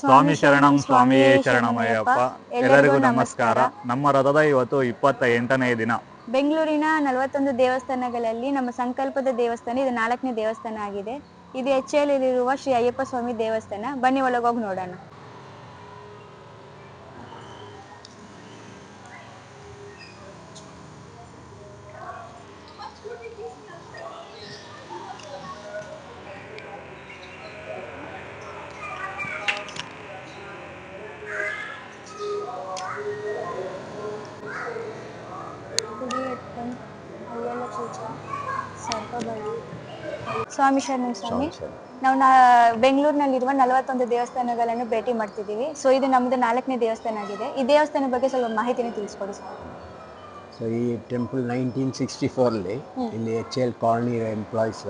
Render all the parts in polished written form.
ಸ್ವಾಮಿ ಶರಣಂ ಸ್ವಾಮಿಯೇ ಶರಣಮಯ್ಯಪ್ಪ. ಎಲ್ಲರಿಗೂ ನಮಸ್ಕಾರ. ನಮ್ಮ ರಥದ ಇವತ್ತು 28ನೇ ದಿನ. ಬೆಂಗಳೂರಿನ 41 ದೇವಸ್ಥಾನಗಳಲ್ಲಿ ನಮ್ಮ ಸಂಕಲ್ಪದ ದೇವಸ್ಥಾನ ಇದು 4ನೇ ದೇವಸ್ಥಾನ ಆಗಿದೆ. ಇದು HL ಇರುವ ಶ್ರೀ ಅಯ್ಯಪ್ಪ ಸ್ವಾಮಿ ದೇವಸ್ಥಾನ. ಬನ್ನಿ ಒಳಗೋಗಿ ನೋಡೋಣ. ಸ್ವಾಮಿ ಶರಣಂ ಸ್ವಾಮಿ. ನಾವು ಬೆಂಗಳೂರಿನಲ್ಲಿರುವ 41 ದೇವಸ್ಥಾನಗಳನ್ನು ಭೇಟಿ ಮಾಡ್ತಿದ್ದೀವಿ. ಸೊ ಇದು ನಮ್ಮದು 4ನೇ ದೇವಸ್ಥಾನ ಆಗಿದೆ. ಈ ದೇವಸ್ಥಾನ ಬಗ್ಗೆ ಸ್ವಲ್ಪ ಮಾಹಿತಿನ ತಿಳಿಸ್ಕೊಡಿ ಸರ್. ಸೊ ಈ ಟೆಂಪಲ್ 1964 ಇಲ್ಲಿ HL ಕಾಲನಿ ಎಂಪ್ಲಾಯೀಸ್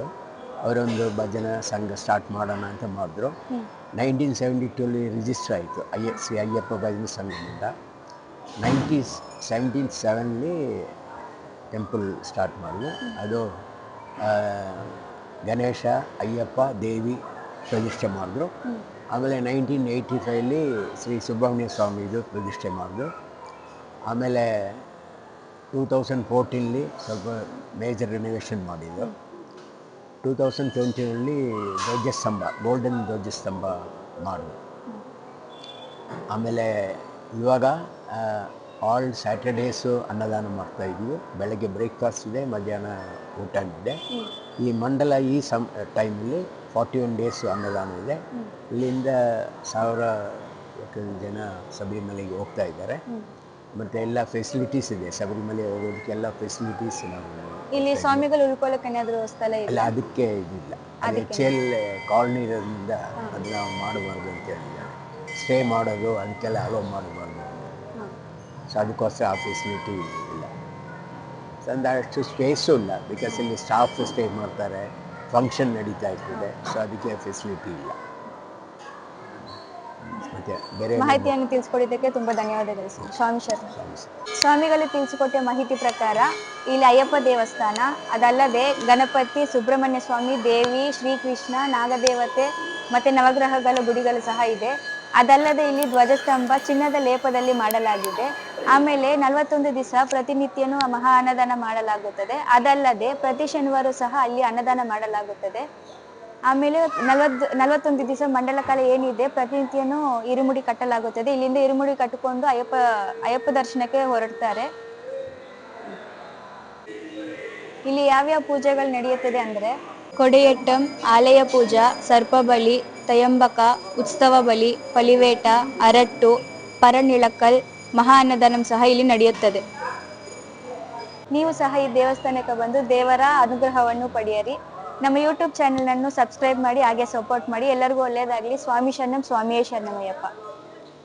ಅವರೊಂದು ಭಜನಾ ಸಂಘ ಸ್ಟಾರ್ಟ್ ಮಾಡೋಣ ಅಂತ ಮಾಡಿದ್ರು. 1972 ರಿಜಿಸ್ಟರ್ ಆಯಿತು ಶ್ರೀ ಅಯ್ಯಪ್ಪ ಭಜನಾ ಸಂಘದಿಂದ. 1977 ಟೆಂಪಲ್ ಸ್ಟಾರ್ಟ್ ಮಾಡಿದ್ರು. ಅದು ಗಣೇಶ ಅಯ್ಯಪ್ಪ ದೇವಿ ಪ್ರತಿಷ್ಠೆ ಮಾಡಿದ್ರು. ಆಮೇಲೆ 1985 ಶ್ರೀ ಸುಬ್ರಹ್ಮಣ್ಯ ಸ್ವಾಮಿದು ಪ್ರತಿಷ್ಠೆ ಮಾಡಿದ್ರು. ಆಮೇಲೆ 2014 ಸ್ವಲ್ಪ ಮೇಜರ್ ರಿನೋವೇಷನ್ ಮಾಡಿದ್ರು. 2020 ಧ್ವಜಸ್ತಂಭ ಗೋಲ್ಡನ್ ಧ್ವಜಸ್ತಂಭ ಮಾಡಿದ್ರು. ಆಮೇಲೆ ಇವಾಗ ಆಲ್ ಸ್ಯಾಟರ್ಡೇಸು ಅನ್ನದಾನ ಮಾಡ್ತಾಯಿದ್ವಿ. ಬೆಳಗ್ಗೆ ಬ್ರೇಕ್ಫಾಸ್ಟ್ ಇದೆ, ಮಧ್ಯಾಹ್ನ ಊಟ ಇದೆ. ಈ ಮಂಡಲ ಈ ಟೈಮಲ್ಲಿ 41 ಡೇಸು ಅನ್ನದಾನ ಇದೆ. ಇಲ್ಲಿಂದ 1000 ಜನ ಶಬರಿಮಲೆಗೆ ಹೋಗ್ತಾ ಇದ್ದಾರೆ. ಮತ್ತು ಎಲ್ಲ ಫೆಸಿಲಿಟೀಸ್ ಇದೆ. ಶಬರಿಮಲೆ ಹೋಗೋದಕ್ಕೆಲ್ಲ ಫೆಸಿಲಿಟೀಸ್ ನಾವು ಇಲ್ಲಿ ಸ್ವಾಮಿಗಳು ಉಳ್ಕೊಳ್ಳೋಕೆ ಏನಾದರೂ ಸ್ಥಳ ಇಲ್ಲ? ಅದಕ್ಕೆ ಇದಿಲ್ಲ. HL ಕಾಲನಿ ಇರೋದ್ರಿಂದ ಅದನ್ನ ಮಾಡಬಾರ್ದು ಅಂತ ಹೇಳಿದ್ದಾರೆ. ಸ್ಟೇ ಮಾಡೋದು ಅದಕ್ಕೆಲ್ಲ ಅಲೋ ಮಾಡಬಾರ್ದು. ಸೊ ಅದಕ್ಕೋಸ್ಕರ ಆ ಫೆಸಿಲಿಟಿ ಇಲ್ಲ. ಸೊ ಅಷ್ಟು ಸ್ಪೇಸು ಇಲ್ಲ. ಬಿಕಾಸ್ ಇಲ್ಲಿ ಸ್ಟಾಫ್ ಸ್ಟೇ ಮಾಡ್ತಾರೆ, ಫಂಕ್ಷನ್ ನಡೀತಾ ಇರ್ತದೆ. ಸೊ ಅದಕ್ಕೆ ಫೆಸಿಲಿಟಿ ಇಲ್ಲ. ಮತ್ತು ಬೇರೆ ಮಾಹಿತಿಯನ್ನು ತಿಳಿಸ್ಕೊಟ್ಟಿದ್ದಕ್ಕೆ ತುಂಬ ಧನ್ಯವಾದಗಳು ಸರ್. ಸ್ವಾಮಿ ಶರಣ. ಸ್ವಾಮಿಗಳು ತಿಳಿಸಿಕೊಟ್ಟ ಮಾಹಿತಿ ಪ್ರಕಾರ ಇಲ್ಲಿ ಅಯ್ಯಪ್ಪ ದೇವಸ್ಥಾನ, ಅದಲ್ಲದೆ ಗಣಪತಿ, ಸುಬ್ರಹ್ಮಣ್ಯ ಸ್ವಾಮಿ, ದೇವಿ, ಶ್ರೀಕೃಷ್ಣ, ನಾಗದೇವತೆ ಮತ್ತು ನವಗ್ರಹಗಳ ಗುಡಿಗಳು ಸಹ ಇದೆ. ಅದಲ್ಲದೆ ಇಲ್ಲಿ ಧ್ವಜಸ್ತಂಭ ಚಿನ್ನದ ಲೇಪದಲ್ಲಿ ಮಾಡಲಾಗಿದೆ. ಆಮೇಲೆ 41 ದಿವಸ ಪ್ರತಿನಿತ್ಯನೂ ಮಹಾ ಅನ್ನದಾನ ಮಾಡಲಾಗುತ್ತದೆ. ಅದಲ್ಲದೆ ಪ್ರತಿ ಶನಿವಾರ ಸಹ ಅಲ್ಲಿ ಅನ್ನದಾನ ಮಾಡಲಾಗುತ್ತದೆ. ಆಮೇಲೆ 41 ದಿವಸ ಮಂಡಲ ಕಾಲ ಏನಿದೆ ಪ್ರತಿನಿತ್ಯನೂ ಇರುಮುಡಿ ಕಟ್ಟಲಾಗುತ್ತದೆ. ಇಲ್ಲಿಂದ ಇರುಮುಡಿ ಕಟ್ಟಿಕೊಂಡು ಅಯ್ಯಪ್ಪ ದರ್ಶನಕ್ಕೆ ಹೊರಡ್ತಾರೆ. ಇಲ್ಲಿ ಯಾವ್ಯಾವ ಪೂಜೆಗಳು ನಡೆಯುತ್ತದೆ ಅಂದರೆ ಕೊಡಿಯಟ್ಟಂ, ಆಲಯ ಪೂಜಾ, ಸರ್ಪಬಲಿ, ತಯಂಬಕ, ಉತ್ಸವ ಬಲಿ, ಪಲಿವೇಟ, ಅರಟ್ಟು, ಪರನಿಳಕಲ್, ಮಹಾ ಅನ್ನದಾನಂ ಸಹ ಇಲ್ಲಿ ನಡೆಯುತ್ತದೆ. ನೀವು ಸಹ ಈ ದೇವಸ್ಥಾನಕ್ಕೆ ಬಂದು ದೇವರ ಅನುಗ್ರಹವನ್ನು ಪಡೆಯಿರಿ. ನಮ್ಮ ಯೂಟ್ಯೂಬ್ ಚಾನೆಲ್ ಅನ್ನು ಸಬ್ಸ್ಕ್ರೈಬ್ ಮಾಡಿ, ಹಾಗೆ ಸಪೋರ್ಟ್ ಮಾಡಿ. ಎಲ್ಲರಿಗೂ ಒಳ್ಳೆಯದಾಗಲಿ. ಸ್ವಾಮಿ ಶರಣಂ ಸ್ವಾಮಿಯೇ ಶರಣಮಯ್ಯಪ್ಪ.